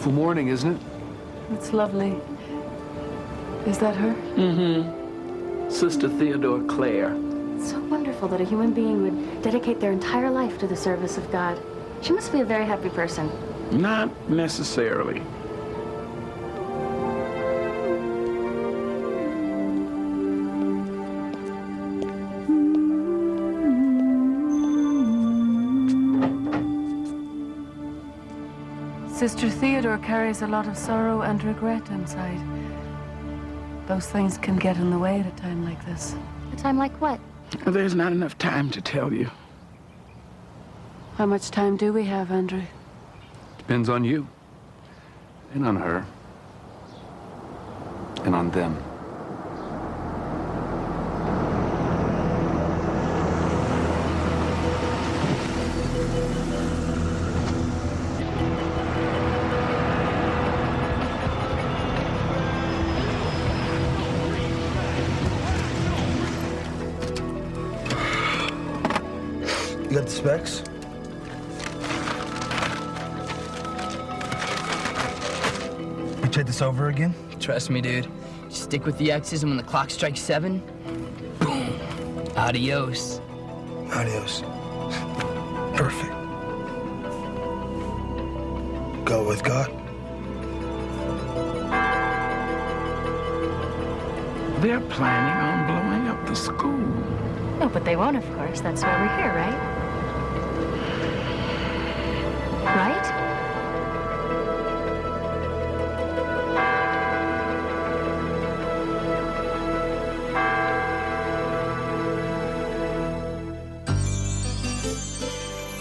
Beautiful morning, isn't it? It's lovely. Is that her? Mm-hmm. Sister Theodore Clare. It's so wonderful that a human being would dedicate their entire life to the service of God. She must be a very happy person. Not necessarily. Sister Theodore carries a lot of sorrow and regret inside. Those things can get in the way at a time like this. A time like what? There's not enough time to tell you. How much time do we have, Andrew? Depends on you. And on her. And on them. You got the specs? You check this over again? Trust me, dude. Just stick with the X's, and when the clock strikes 7, boom, adios. Adios. Perfect. Go with God. They're planning on blowing up the school. No, but they won't, of course. That's why we're here, right? Right?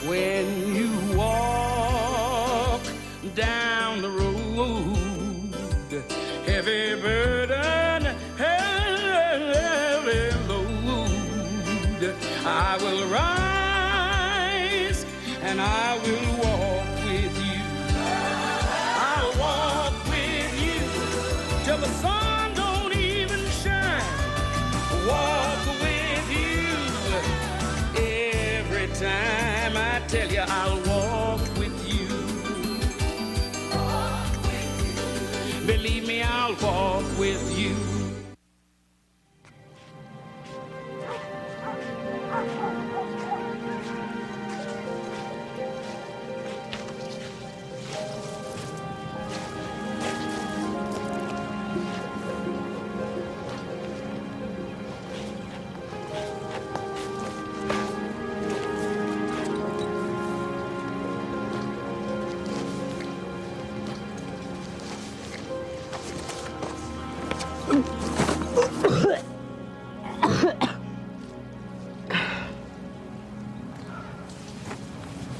When you walk down the road, heavy burden, heavy load, I will rise and I will walk with you. I'll walk with you till the sun don't even shine. Walk with you every time. I tell you, I'll walk with you. Believe me, I'll walk with you.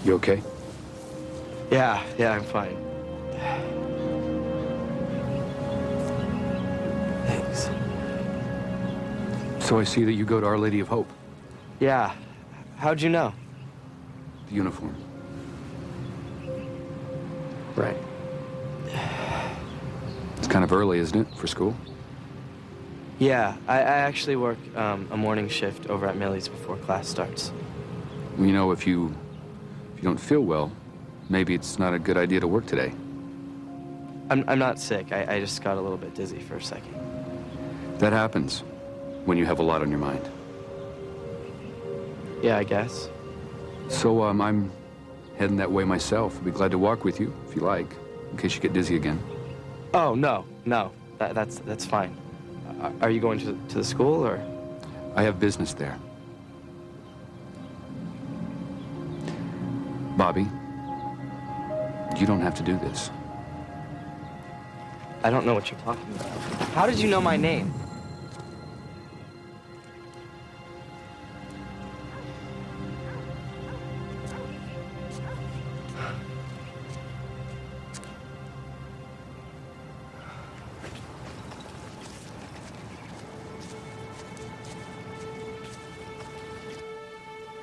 You okay? Yeah, I'm fine. Thanks. So I see that you go to Our Lady of Hope. Yeah. How'd you know? The uniform. Right. It's kind of early, isn't it, for school? Yeah, I actually work a morning shift over at Millie's before class starts. You know, if you don't feel well, maybe it's not a good idea to work today. I'm not sick. I just got a little bit dizzy for a second. That happens when you have a lot on your mind. Yeah, I guess. So, I'm heading that way myself. I'd be glad to walk with you, if you like, in case you get dizzy again. Oh, no. That's fine. Are you going to the school, or? I have business there. Bobby, you don't have to do this. I don't know what you're talking about. How did you know my name?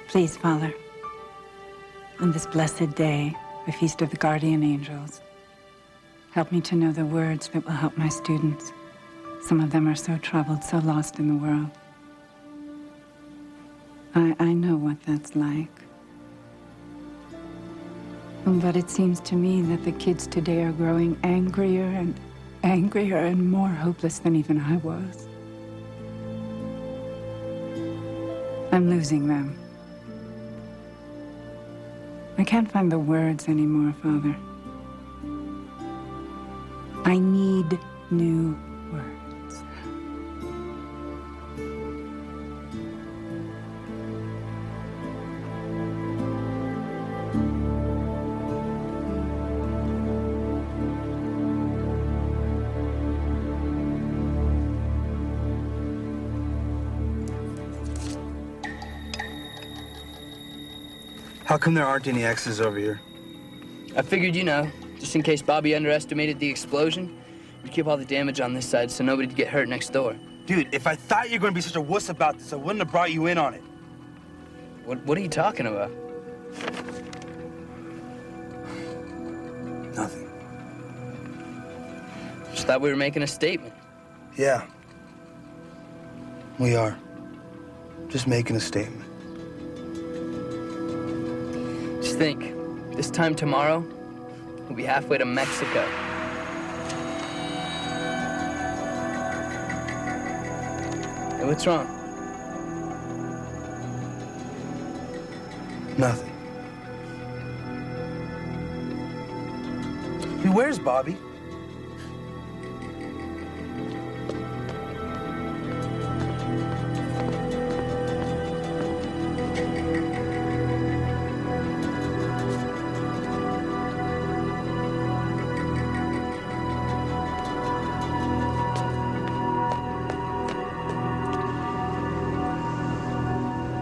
Please, Father, on this blessed day, the Feast of the Guardian Angels, help me to know the words that will help my students. Some of them are so troubled, so lost in the world. I know what that's like. But it seems to me that the kids today are growing angrier and more hopeless than even I was. I'm losing them. I can't find the words anymore, Father. I need new words. How come there aren't any X's over here? I figured, you know, just in case Bobby underestimated the explosion, we'd keep all the damage on this side so nobody'd get hurt next door. Dude, if I thought you were going to be such a wuss about this, I wouldn't have brought you in on it. What are you talking about? Nothing. Just thought we were making a statement. Yeah. We are. Just making a statement. Just think, this time tomorrow, we'll be halfway to Mexico. Hey, what's wrong? Nothing. Hey, where's Bobby?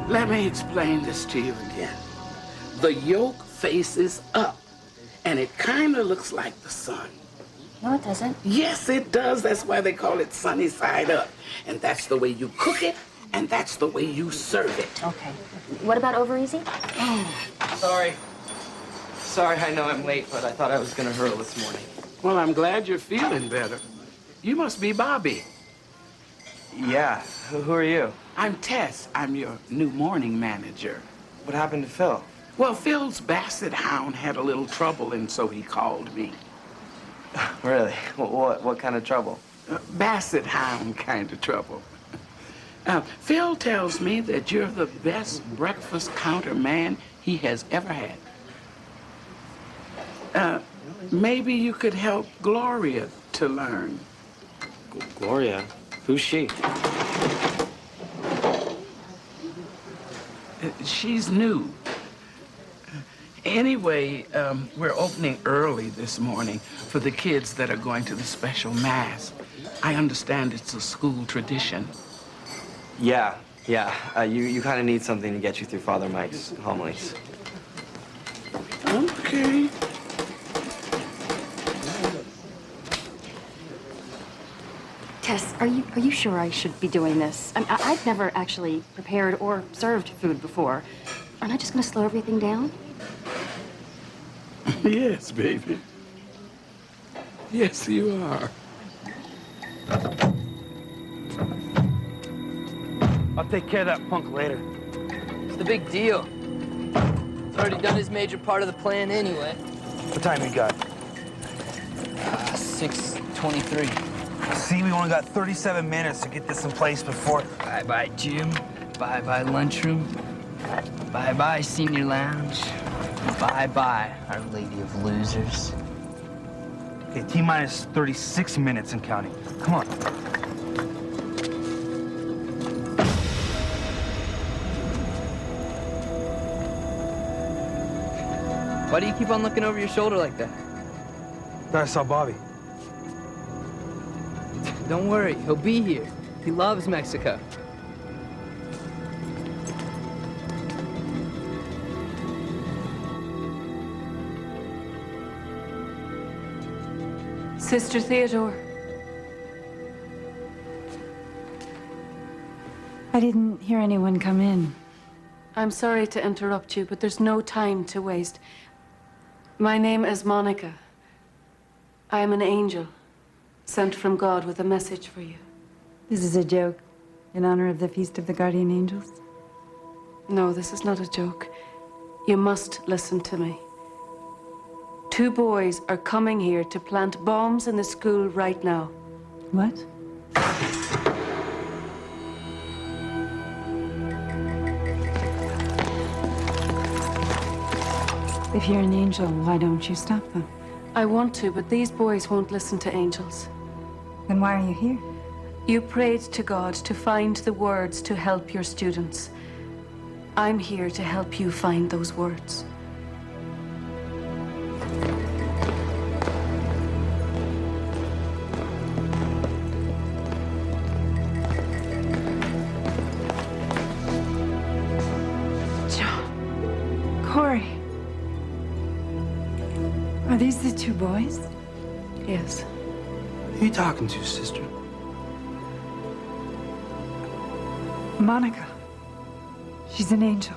Let me explain this to you again. The yolk faces up, and it kind of looks like the sun. No, it doesn't. Yes, it does. That's why they call it sunny side up. And that's the way you cook it, and that's the way you serve it. Okay. What about over easy? Sorry. Sorry, I know I'm late, but I thought I was gonna hurl this morning. Well, I'm glad you're feeling better. You must be Bobby. Yeah, who are you? I'm Tess. I'm your new morning manager. What happened to Phil? Well, Phil's basset hound had a little trouble, and so he called me. Really? What kind of trouble? Basset hound kind of trouble. Phil tells me that you're the best breakfast counter man he has ever had. Maybe you could help Gloria to learn. Gloria? Who's she? She's new. Anyway, we're opening early this morning for the kids that are going to the special mass. I understand it's a school tradition. Yeah. You kind of need something to get you through Father Mike's homilies. Okay. Tess, are you sure I should be doing this? I've never actually prepared or served food before. Aren't I just going to slow everything down? Yes, baby. Yes, you are. I'll take care of that punk later. It's the big deal. He's already done his major part of the plan anyway. What time you got? 6:23. See, we only got 37 minutes to get this in place before... Bye-bye, gym. Bye-bye, lunchroom. Bye-bye, senior lounge. Bye-bye, Our Lady of Losers. Okay, T-minus 36 minutes and counting. Come on. Why do you keep on looking over your shoulder like that? Thought I saw Bobby. Don't worry, he'll be here. He loves Mexico. Sister Theodore. I didn't hear anyone come in. I'm sorry to interrupt you, but there's no time to waste. My name is Monica. I am an angel, sent from God with a message for you. This is a joke in honor of the Feast of the Guardian Angels. No, this is not a joke. You must listen to me. 2 boys are coming here to plant bombs in the school right now. What? If you're an angel, why don't you stop them? I want to, but these boys won't listen to angels. Then why are you here? You prayed to God to find the words to help your students. I'm here to help you find those words. Corey. Are these the 2 boys? Yes. Who are you talking to, sister? Monica. She's an angel.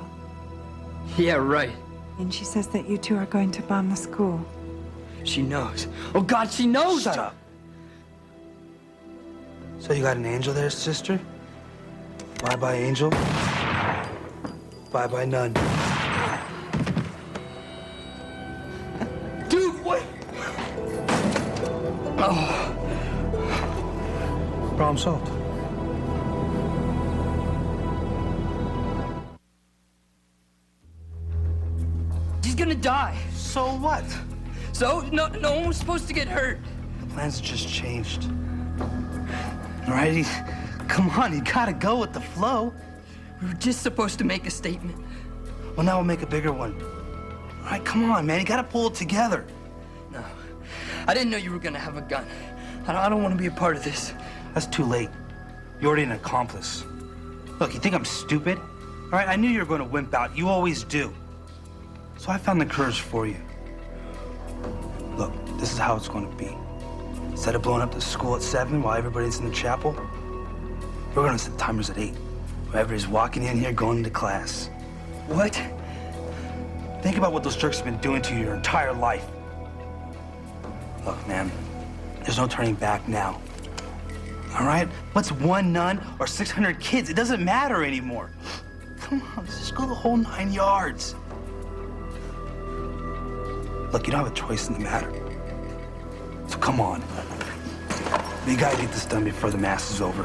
Yeah, right. And she says that you 2 are going to bomb the school. She knows. Oh, God, she knows! Shut up. So you got an angel there, sister? Bye-bye, angel. Bye-bye, nun. Dude, what? Oh. Problem solved. He's gonna die. So what? So, no one was supposed to get hurt. The plans just changed. All right, come on, you gotta go with the flow. We were just supposed to make a statement. Well, now we'll make a bigger one. All right, come on, man, you gotta pull it together. No, I didn't know you were gonna have a gun. I don't want to be a part of this. That's too late. You're already an accomplice. Look, you think I'm stupid? All right, I knew you were going to wimp out. You always do. So I found the courage for you. Look, this is how it's going to be. Instead of blowing up the school at 7 while everybody's in the chapel, we're going to set timers at 8. Where everybody's walking in here, going to class. What? Think about what those jerks have been doing to you your entire life. Look, man, there's no turning back now. All right? What's 1 nun or 600 kids? It doesn't matter anymore. Come on, let's just go the whole 9 yards. Look, you don't have a choice in the matter. So come on. We gotta get this done before the mass is over.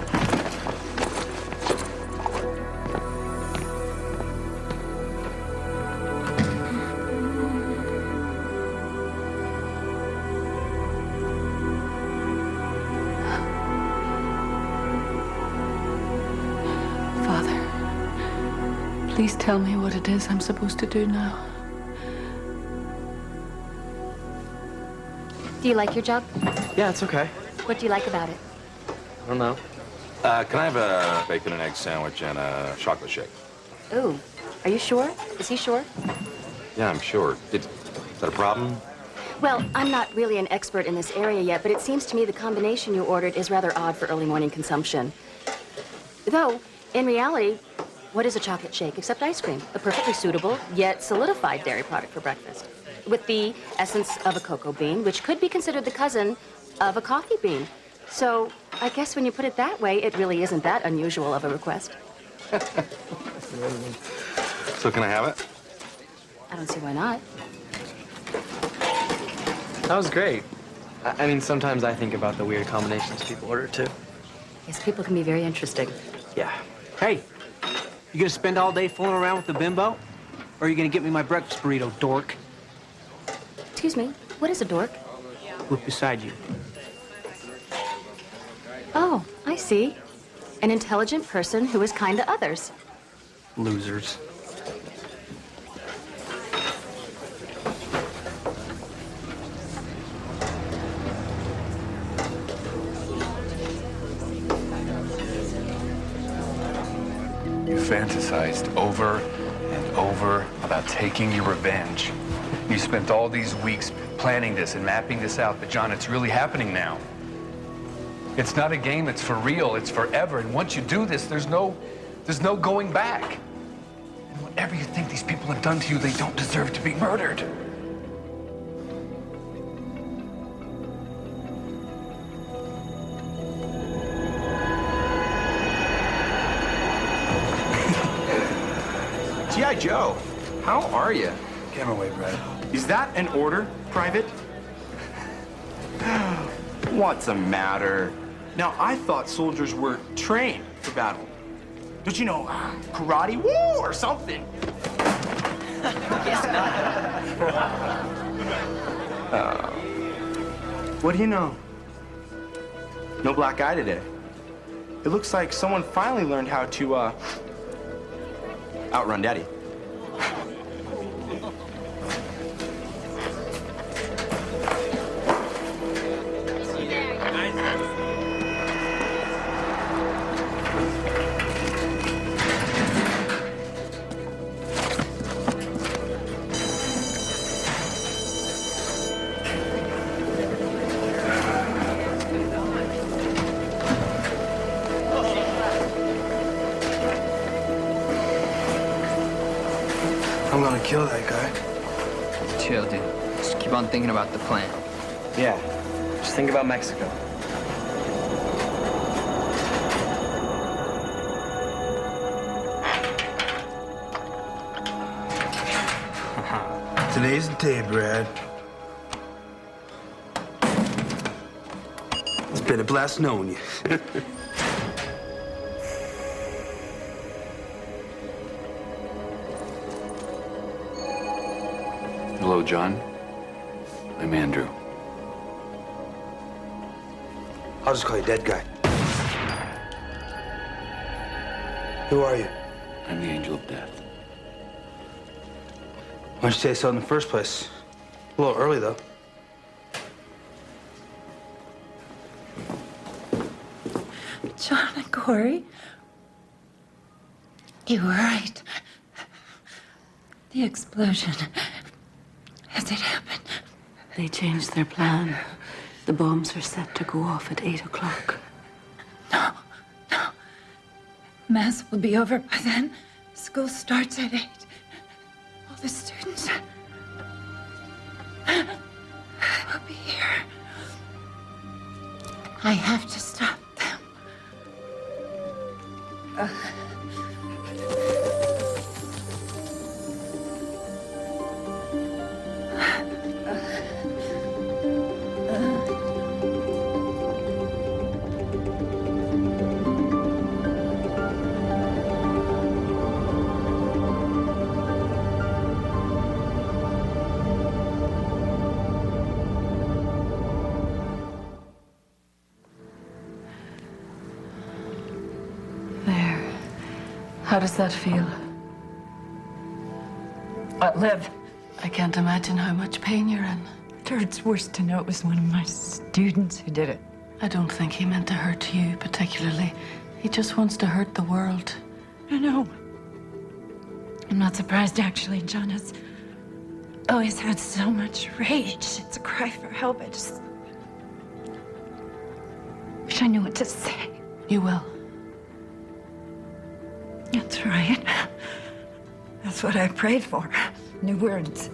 Father, please tell me what it is I'm supposed to do now. Do you like your job? Yeah, it's okay. What do you like about it? I don't know. Can I have a bacon and egg sandwich and a chocolate shake? Ooh, are you sure? Is he sure? Yeah, I'm sure. Is that a problem? Well, I'm not really an expert in this area yet, but it seems to me the combination you ordered is rather odd for early morning consumption. Though, in reality, what is a chocolate shake except ice cream? A perfectly suitable, yet solidified dairy product for breakfast. With the essence of a cocoa bean, which could be considered the cousin of a coffee bean. So I guess when you put it that way, it really isn't that unusual of a request. So can I have it? I don't see why not. That was great. I mean, sometimes I think about the weird combinations people order, too. Yes, people can be very interesting. Yeah. Hey, you gonna spend all day fooling around with the bimbo? Or are you gonna get me my breakfast burrito, dork? Excuse me, what is a dork? Look beside you. Oh, I see. An intelligent person who is kind to others. Losers. You fantasized over and over about taking your revenge. You spent all these weeks planning this and mapping this out, but John, it's really happening now. It's not a game, it's for real, it's forever, and once you do this, there's no going back. And whatever you think these people have done to you, they don't deserve to be murdered. G.I. Joe, how are you? Camera away, Brad. Is that an order? Private? What's the matter? Now, I thought soldiers were trained for battle. Don't you know, karate, woo, or something? Guess not. What do you know? No black eye today. It looks like someone finally learned how to, outrun Daddy. I'm gonna kill that guy. Chill, dude. Just keep on thinking about the plan. Yeah, just think about Mexico. Today's the day, Brad. It's been a blast knowing you. Hello, John. I'm Andrew. I'll just call you Dead Guy. Who are you? I'm the Angel of Death. Why don't you say so in the first place? A little early, though. John and Corey, you were right. The explosion, as it happened. They changed their plan. The bombs were set to go off at 8 o'clock. No. Mass will be over by then. School starts at 8. All the students will be here. I have to stop them. There. How does that feel? Liv, I can't imagine how much pain you're in. it's worse to know it was one of my students who did it. I don't think he meant to hurt you particularly. He just wants to hurt the world. I know. I'm not surprised, actually. John has always had so much rage. It's a cry for help. I just wish I knew what to say. You will. That's right. That's what I prayed for. New words.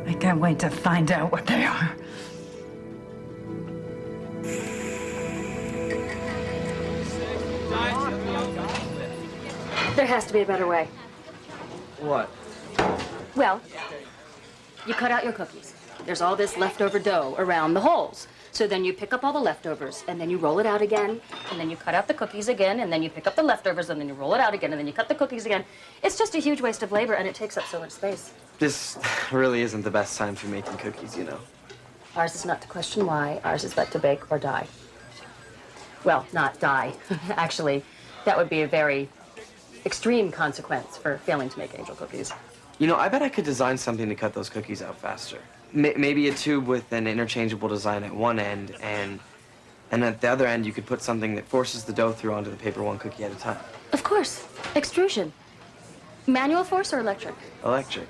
I can't wait to find out what they are. There has to be a better way. What? Well, you cut out your cookies. There's all this leftover dough around the holes. So then you pick up all the leftovers, and then you roll it out again, and then you cut out the cookies again, and then you pick up the leftovers, and then you roll it out again, and then you cut the cookies again. It's just a huge waste of labor, and it takes up so much space. This really isn't the best time for making cookies, you know. Ours is not to question why. Ours is but to bake or die. Well, not die. Actually, that would be a very extreme consequence for failing to make angel cookies. You know, I bet I could design something to cut those cookies out faster. Maybe a tube with an interchangeable design at one end, and at the other end, you could put something that forces the dough through onto the paper one cookie at a time. Of course. Extrusion. Manual force or electric? Electric.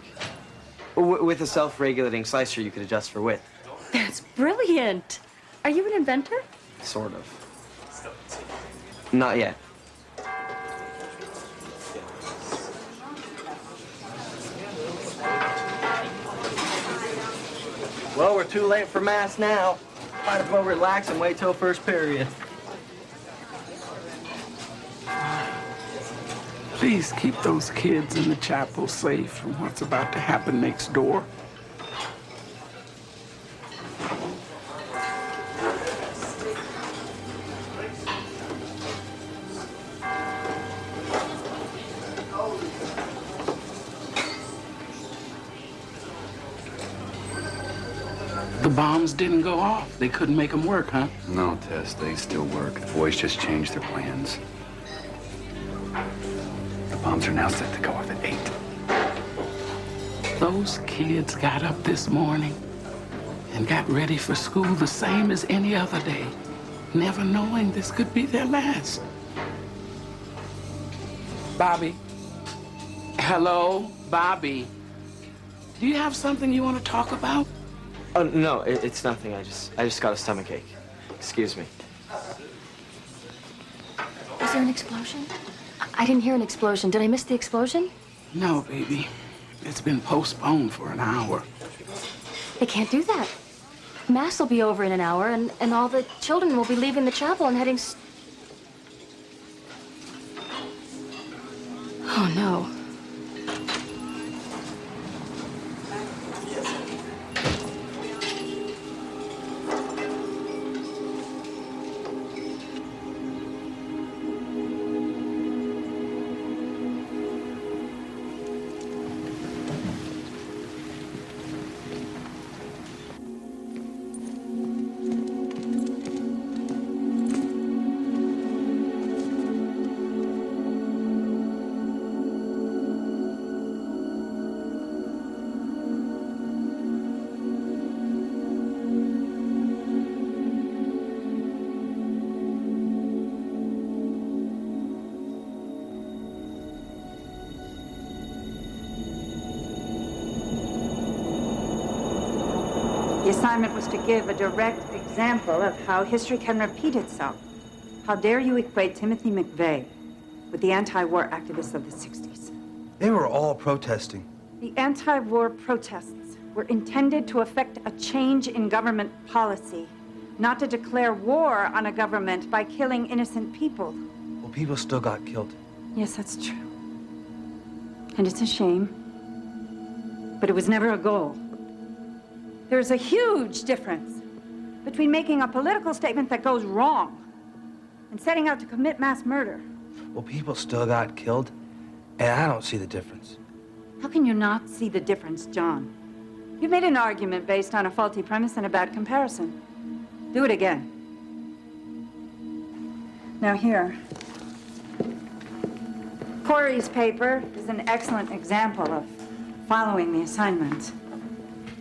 With a self-regulating slicer, you could adjust for width. That's brilliant. Are you an inventor? Sort of. Not yet. Well, we're too late for mass now. Might as well relax and wait till first period. Please keep those kids in the chapel safe from what's about to happen next door. The bombs didn't go off. They couldn't make them work, huh? No, Tess, they still work. The boys just changed their plans. The bombs are now set to go off at 8. Those kids got up this morning and got ready for school the same as any other day, never knowing this could be their last. Bobby. Hello, Bobby. Do you have something you want to talk about? Oh, no, it's nothing. I just got a stomachache. Excuse me. Was there an explosion? I didn't hear an explosion. Did I miss the explosion? No, baby. It's been postponed for an hour. They can't do that. Mass will be over in an hour, and all the children will be leaving the chapel and heading... Oh, no. The assignment was to give a direct example of how history can repeat itself. How dare you equate Timothy McVeigh with the anti-war activists of the 60s? They were all protesting. The anti-war protests were intended to effect a change in government policy, not to declare war on a government by killing innocent people. Well, people still got killed. Yes, that's true. And it's a shame. But it was never a goal. There's a huge difference between making a political statement that goes wrong and setting out to commit mass murder. Well, people still got killed, and I don't see the difference. How can you not see the difference, John? You made an argument based on a faulty premise and a bad comparison. Do it again. Now here. Corey's paper is an excellent example of following the assignment.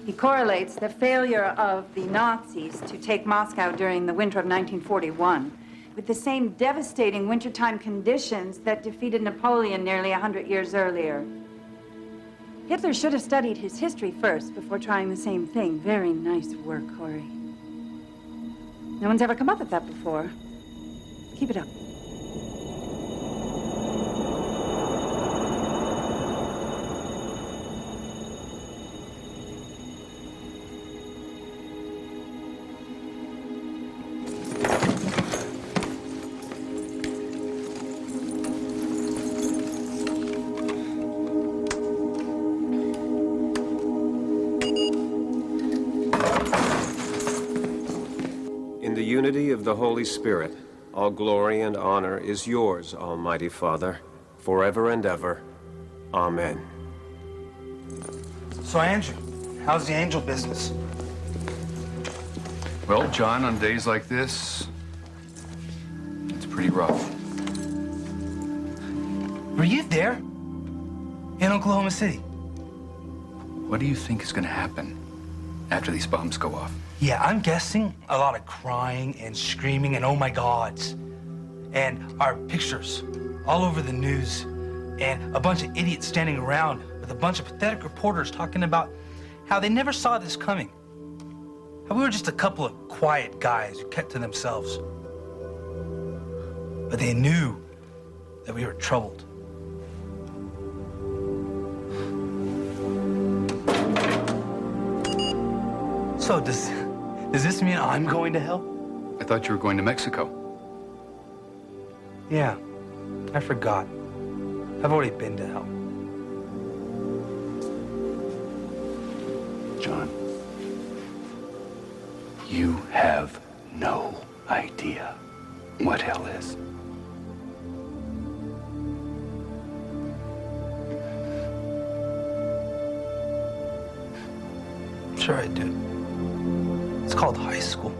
He correlates the failure of the Nazis to take Moscow during the winter of 1941 with the same devastating wintertime conditions that defeated Napoleon nearly 100 years earlier. Hitler should have studied his history first before trying the same thing. Very nice work, Corey. No one's ever come up with that before. Keep it up. In the unity of the Holy Spirit, all glory and honor is yours, Almighty Father, forever and ever. Amen. So, Andrew, how's the angel business? Well, John, on days like this, it's pretty rough. Were you there? In Oklahoma City? What do you think is going to happen after these bombs go off? Yeah, I'm guessing a lot of crying and screaming and oh my gods. And our pictures all over the news. And a bunch of idiots standing around with a bunch of pathetic reporters talking about how they never saw this coming. How we were just a couple of quiet guys who kept to themselves. But they knew that we were troubled. So does this mean I'm going to hell? I thought you were going to Mexico. Yeah, I forgot. I've already been to hell. John, you have no idea what hell is. Sure I do. It's called high school.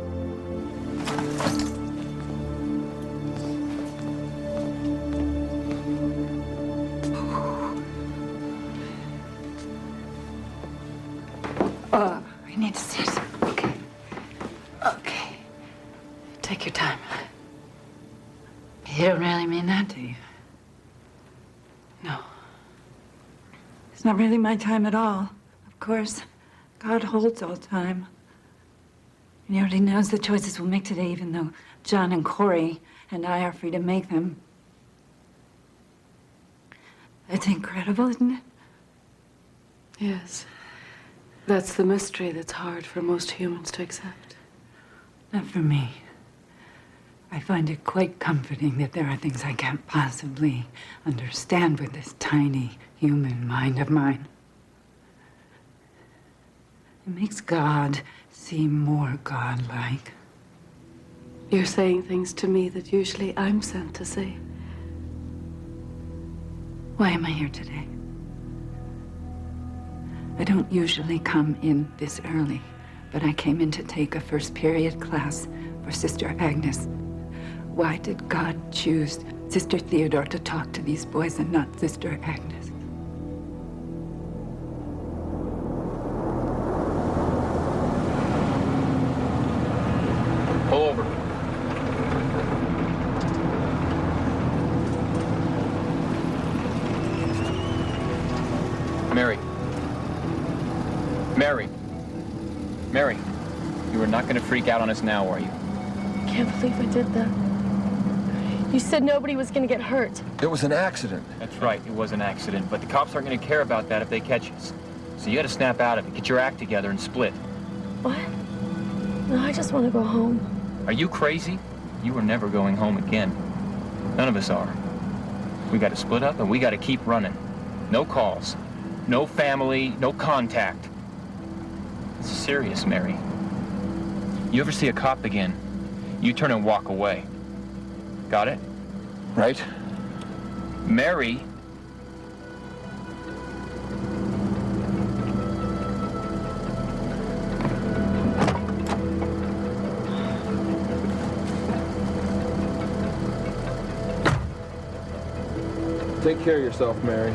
I need to sit. Okay. Okay. Take your time. You don't really mean that, do you? No. It's not really my time at all. Of course, God holds all time. And he already knows the choices we'll make today, even though John and Corey and I are free to make them. It's incredible, isn't it? Yes. That's the mystery that's hard for most humans to accept. Not for me. I find it quite comforting that there are things I can't possibly understand with this tiny human mind of mine. It makes God seem more godlike. You're saying things to me that usually I'm sent to say. Why am I here today? I don't usually come in this early, but I came in to take a first period class for Sister Agnes. Why did God choose Sister Theodore to talk to these boys and not Sister Agnes? Pull over. Mary. Mary. Mary, you are not going to freak out on us now, are you? I can't believe I did that. You said nobody was going to get hurt. It was an accident. That's right, it was an accident, but the cops aren't going to care about that if they catch us. So you got to snap out of it, get your act together, and split. What? No, I just want to go home. Are you crazy? You are never going home again. None of us are. We got to split up, and we got to keep running. No calls, no family, no contact. This is serious, Mary. You ever see a cop again, you turn and walk away. Got it? Right. Mary. Take care of yourself, Mary.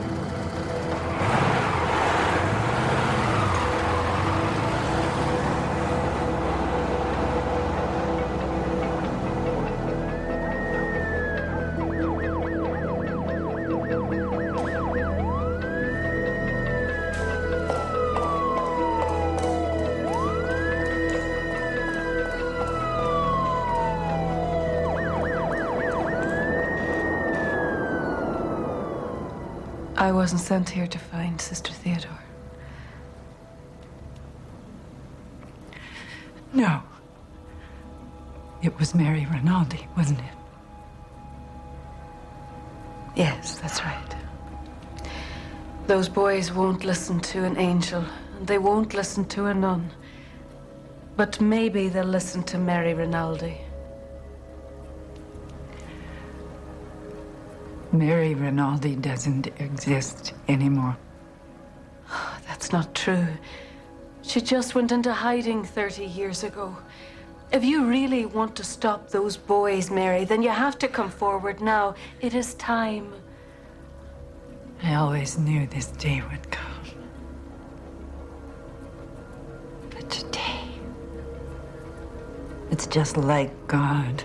I wasn't sent here to find Sister Theodore. No. It was Mary Rinaldi, wasn't it? Yes, that's right. Those boys won't listen to an angel, and they won't listen to a nun. But maybe they'll listen to Mary Rinaldi. Mary Rinaldi doesn't exist anymore. That's not true. She just went into hiding 30 years ago. If you really want to stop those boys, Mary, then you have to come forward now. It is time. I always knew this day would come. But today, it's just like God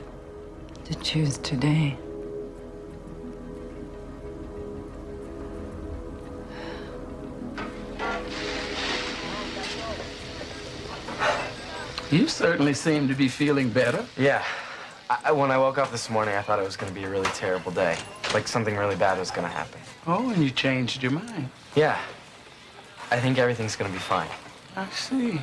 to choose today. You certainly seem to be feeling better. Yeah. When I woke up this morning, I thought it was going to be a really terrible day. Like something really bad was going to happen. Oh, and you changed your mind. Yeah. I think everything's going to be fine. I see.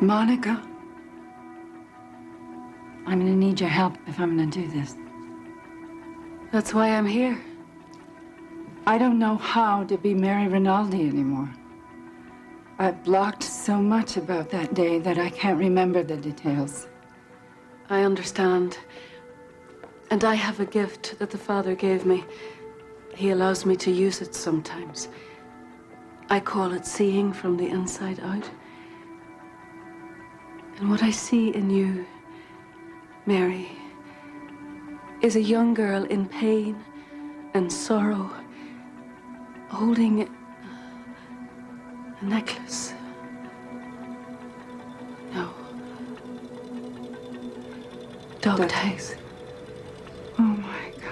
Monica, I'm gonna need your help if I'm gonna do this. That's why I'm here. I don't know how to be Mary Rinaldi anymore. I've blocked so much about that day that I can't remember the details. I understand. And I have a gift that the Father gave me. He allows me to use it sometimes. I call it seeing from the inside out. And what I see in you, Mary, is a young girl in pain and sorrow, holding a necklace. No. Dog tags. Oh my God.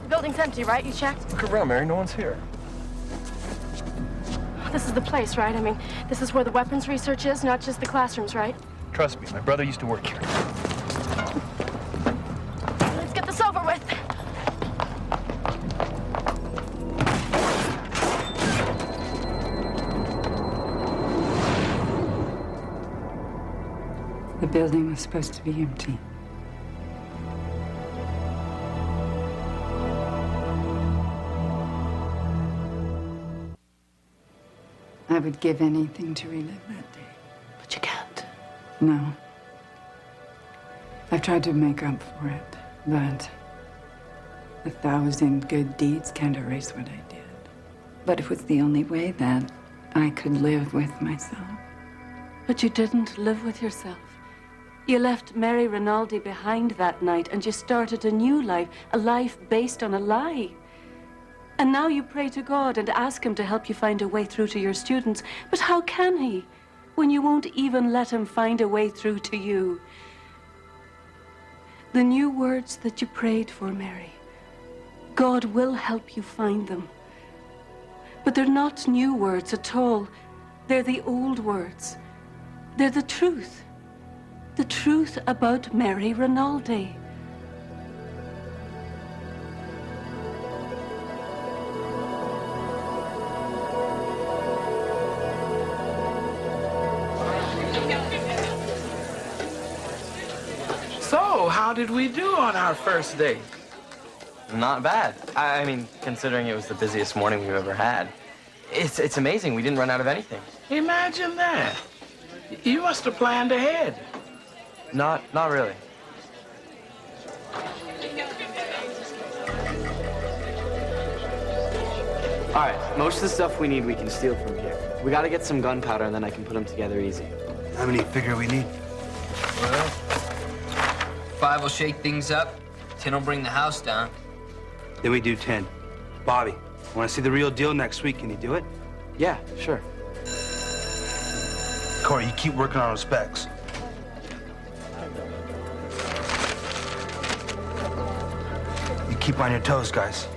The building's empty, right? You checked? Look around, Mary. No one's here. This is the place, right? I mean, this is where the weapons research is, not just the classrooms, right? Trust me, my brother used to work here. Let's get this over with. The building was supposed to be empty. I would give anything to relive that day. But you can't. No. I've tried to make up for it, but 1,000 good deeds can't erase what I did. But it was the only way that I could live with myself. But you didn't live with yourself. You left Mary Rinaldi behind that night and you started a new life, a life based on a lie. And now you pray to God and ask him to help you find a way through to your students. But how can he, when you won't even let him find a way through to you? The new words that you prayed for, Mary, God will help you find them. But they're not new words at all. They're the old words. They're the truth. The truth about Mary Rinaldi. So, how did we do on our first date? Not bad. I mean, considering it was the busiest morning we've ever had. It's amazing. We didn't run out of anything. Imagine that. You must have planned ahead. Not really. All right, most of the stuff we need we can steal from here. We gotta get some gunpowder and then I can put them together easy. How many figure we need? Well, 5 will shake things up, 10 will bring the house down. Then we do 10. Bobby, want to see the real deal next week? Can you do it? Yeah, sure. Corey, you keep working on those specs. You keep on your toes, guys.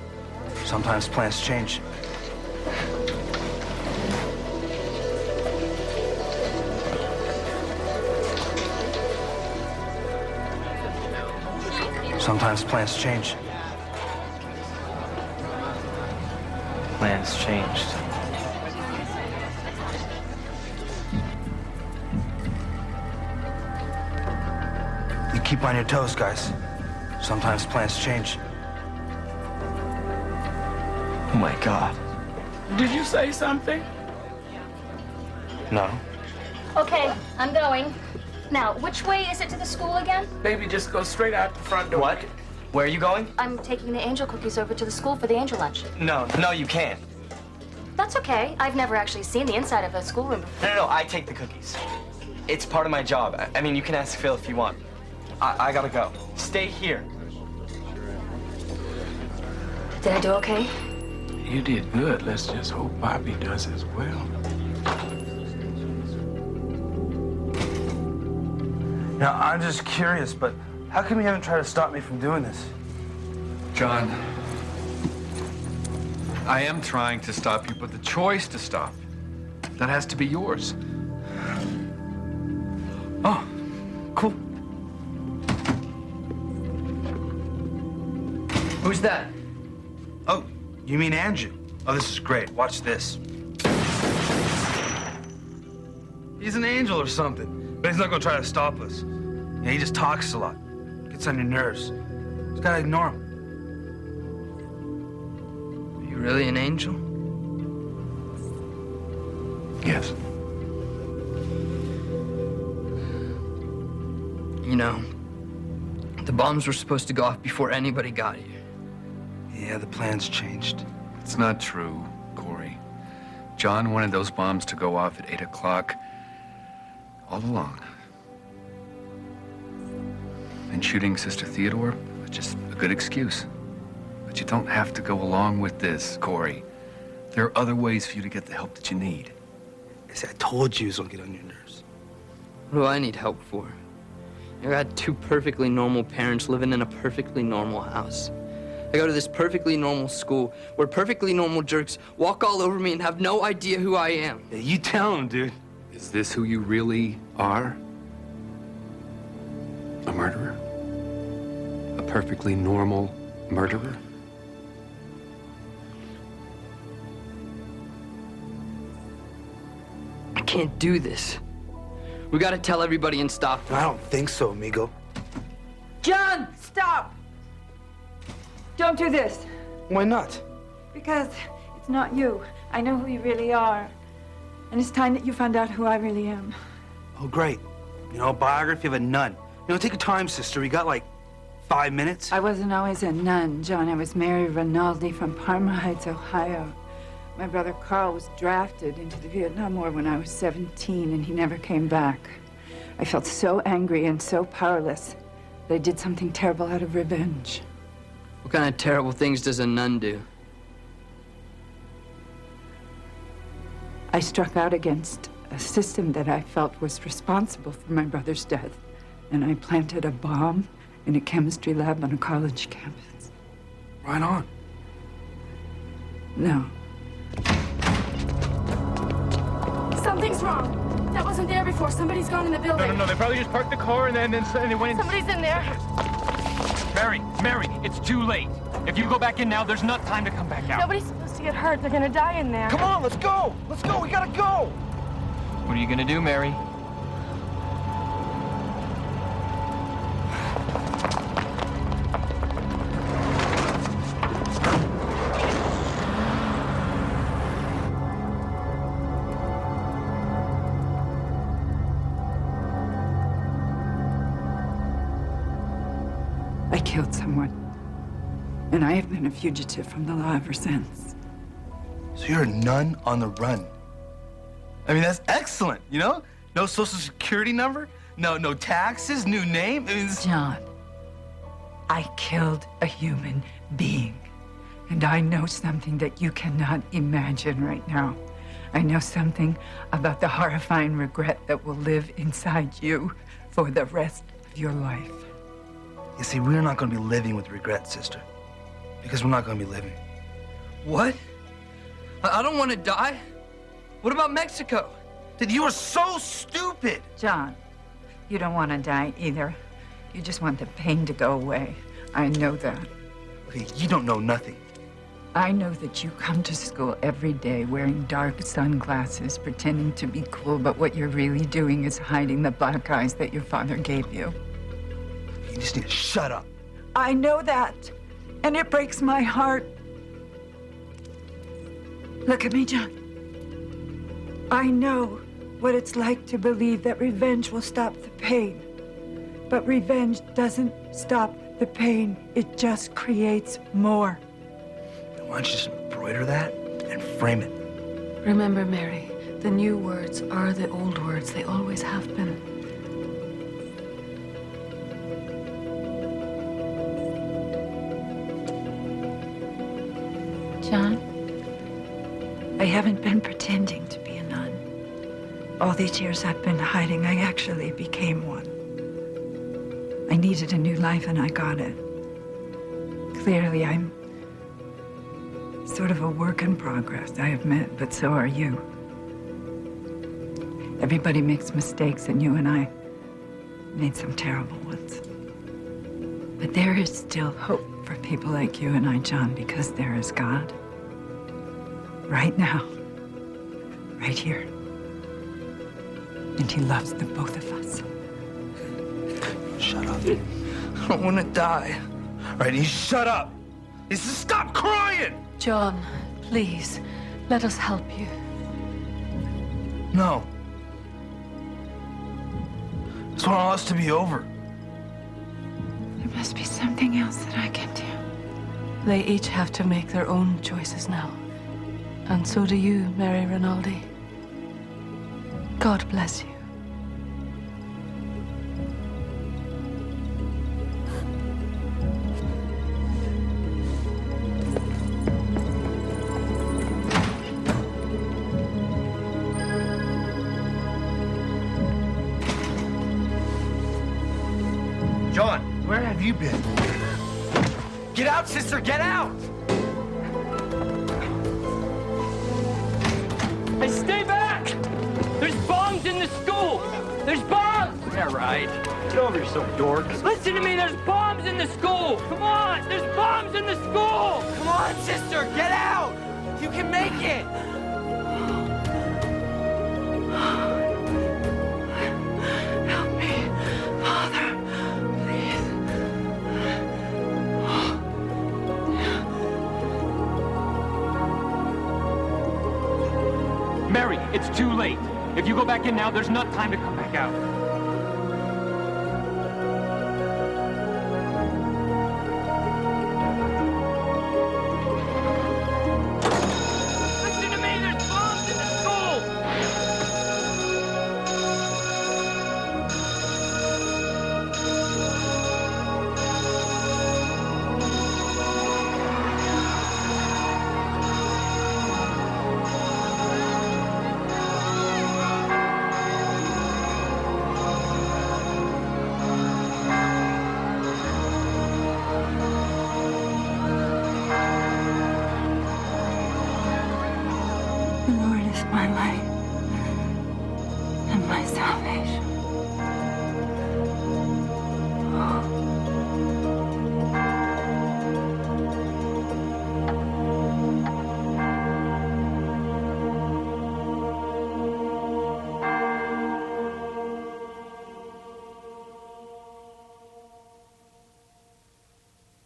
Sometimes plans change. Sometimes plans change. Plans changed. You keep on your toes, guys. Sometimes plans change. Oh my God. Did you say something? No. Okay, I'm going. Now, which way is it to the school again? Baby, just go straight out the front door. What? Where are you going? I'm taking the angel cookies over to the school for the angel lunch. No, you can't. That's okay. I've never actually seen the inside of a schoolroom before. No, I take the cookies. It's part of my job. I mean, you can ask Phil if you want. I gotta go. Stay here. Did I do okay? You did good. Let's just hope Bobby does as well. Now, I'm just curious, but how come you haven't tried to stop me from doing this? John, I am trying to stop you, but the choice to stop, that has to be yours. Oh, cool. Who's that? Oh, you mean Andrew? Oh, this is great. Watch this. He's an angel or something, but he's not gonna try to stop us. Yeah, he just talks a lot. Gets on your nerves. Just gotta ignore him. Are you really an angel? Yes. You know, the bombs were supposed to go off before anybody got here. Yeah, the plan's changed. It's not true, Corey. John wanted those bombs to go off at 8 o'clock all along. And shooting Sister Theodore was just a good excuse. But you don't have to go along with this, Corey. There are other ways for you to get the help that you need. I told you it was gonna get on your nerves. What do I need help for? I got two perfectly normal parents living in a perfectly normal house. I go to this perfectly normal school where perfectly normal jerks walk all over me and have no idea who I am. Yeah, you tell him, dude. Is this who you really are? A murderer? A perfectly normal murderer? I can't do this. We gotta tell everybody and stop them. I don't think so, amigo. John, stop! Don't do this. Why not? Because it's not you. I know who you really are. And it's time that you found out who I really am. Oh, great. You know, biography of a nun. You know, take your time, sister. We got like 5 minutes. I wasn't always a nun, John. I was Mary Rinaldi from Parma Heights, Ohio. My brother Carl was drafted into the Vietnam War when I was 17, and he never came back. I felt so angry and so powerless that I did something terrible out of revenge. What kind of terrible things does a nun do? I struck out against a system that I felt was responsible for my brother's death, and I planted a bomb in a chemistry lab on a college campus. Right on. No. Something's wrong. That wasn't there before. Somebody's gone in the building. No. They probably just parked the car and then they went in. Somebody's in there. Mary, it's too late. If you go back in now, there's not time to come back out. Nobody's supposed to get hurt. They're gonna die in there. Come on, let's go. Let's go. We gotta go. What are you gonna do, Mary? I killed someone. And I have been a fugitive from the law ever since. So you're a nun on the run. I mean, that's excellent, you know? No social security number, no taxes, new name. I mean, John, I killed a human being. And I know something that you cannot imagine right now. I know something about the horrifying regret that will live inside you for the rest of your life. You see, we're not going to be living with regret, sister. Because we're not going to be living. What? I don't want to die. What about Mexico? Dude, you are so stupid. John, you don't want to die either. You just want the pain to go away. I know that. Okay, you don't know nothing. I know that you come to school every day wearing dark sunglasses, pretending to be cool, but what you're really doing is hiding the black eyes that your father gave you. You just need to shut up. I know that, and it breaks my heart. Look at me, John. I know what it's like to believe that revenge will stop the pain. But revenge doesn't stop the pain. It just creates more. Why don't you just embroider that and frame it? Remember, Mary, the new words are the old words. They always have been. John, I haven't been pretending to be a nun. All these years I've been hiding, I actually became one. I needed a new life and I got it. Clearly, I'm Sort of a work in progress, I admit, but so are you. Everybody makes mistakes, and you and I made some terrible ones. But there is still hope for people like you and I, John, because there is God. Right now. Right here. And he loves the both of us. Shut up. I don't want to die. All right, you shut up. You stop crying! John, please, let us help you. No. I just want all this to be over. There must be something else that I can do. They each have to make their own choices now. And so do you, Mary Rinaldi. God bless you. John, where have you been? Get out, sister, get out! Hey, stay back! There's bombs in the school! There's bombs! Yeah, right. Get over yourself, dork. Listen to me, there's bombs in the school! Come on, there's bombs in the school! Come on, sister, get out! You can make it! Help me, Father, please. Mary, it's too late. If you go back in now, there's not time to come back out. Listen to me, there's bombs in the school! The Lord is my light and my salvation.